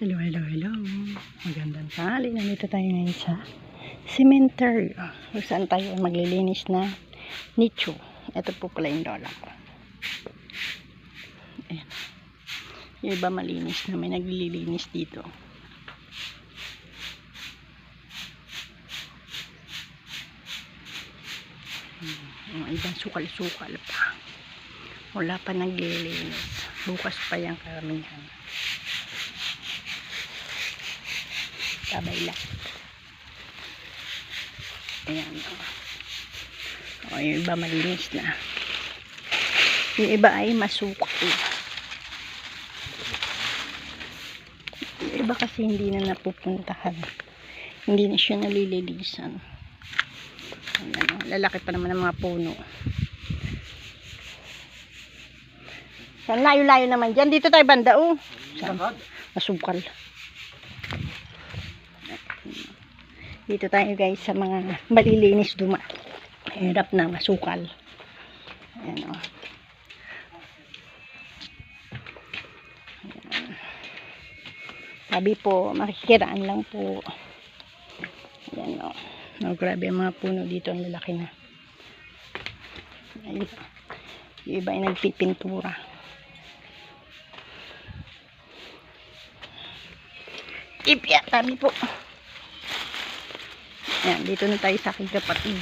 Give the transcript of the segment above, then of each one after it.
Hello, hello, hello. Magandang tanghali. Nandito tayo ngayon sa cemetery. Kung saan tayo maglilinis na nicho. Ito po pala yung lola ko. Ayan. Yung iba malinis na may naglilinis dito. Yung ibang sukal-sukal pa. Wala pa naglilinis. Bukas pa yung karamihan. Sabay lang. Ayan. O, yung iba malinis na. Yung iba ay masukal. Yung iba kasi hindi na napupuntahan. Hindi na siya nalilinisan. Ayan, o, lalaki pa naman ng mga puno. Saan layo-layo naman dyan? Dito tayo banda, oh. Saan? Masukal. Dito tayo guys sa mga malilinis duma. Hirap na masukal. Ayan, o. Ayan. Sabi po, makikiraan lang po. Ayan, o. Oh, grabe ang mga puno dito. Ang lalaki na. Ayun. Yung iba ay nagpipintura. Ipya, sabi po. Ayan, dito na tayo sa aking kapatid.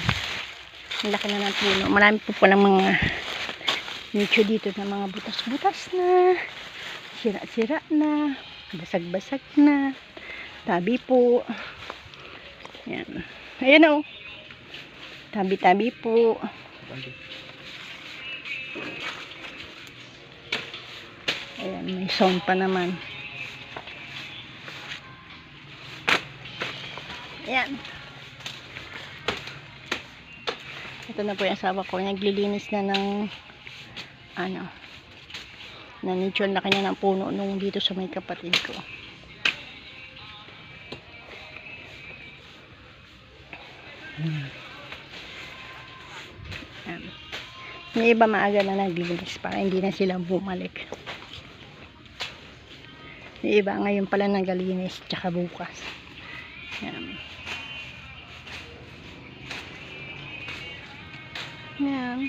Ang laki na ng puno. Marami po palang mga nicho dito na mga butas-butas na. Sira-sira na. Basag-basag na. Tabi po. Ayan. Ayan o. Tabi-tabi po. Ayan, may sound pa naman. Ayan. Ito na po yung asawa ko. Naglilinis na ng nanitsyon na kanya ng puno nung dito sa may kapatid ko. Ayan. May iba maaga na naglilinis para hindi na sila bumalik. May iba ngayon pala naglilinis tsaka bukas. Ayan. Ayan.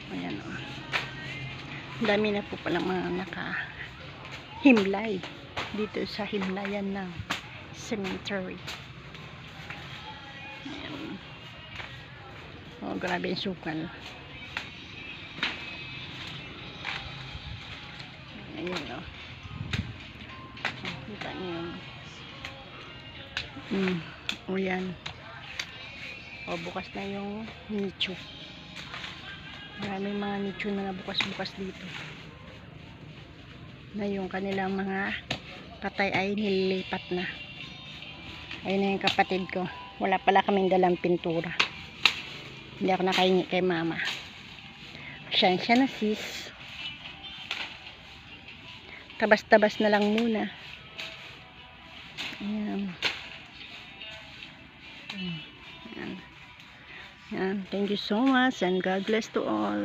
Ayan o. Dami na po pala mga naka-himlay dito sa himlayan ng cemetery. Ayan. Oh, grabe yung sukal. Ayan o. Kita niyo. O yan. O, bukas na yung nicho. Maraming mga nicho na bukas-bukas dito. Na yung kanilang mga patay ay nililipat na. Ayun na yung kapatid ko. Wala pala kaming dalang pintura. Hindi ako nakahingi kay mama. Siya na sis. Tabas-tabas na lang muna. Ayan. Ayan. Thank you so much and God bless to all.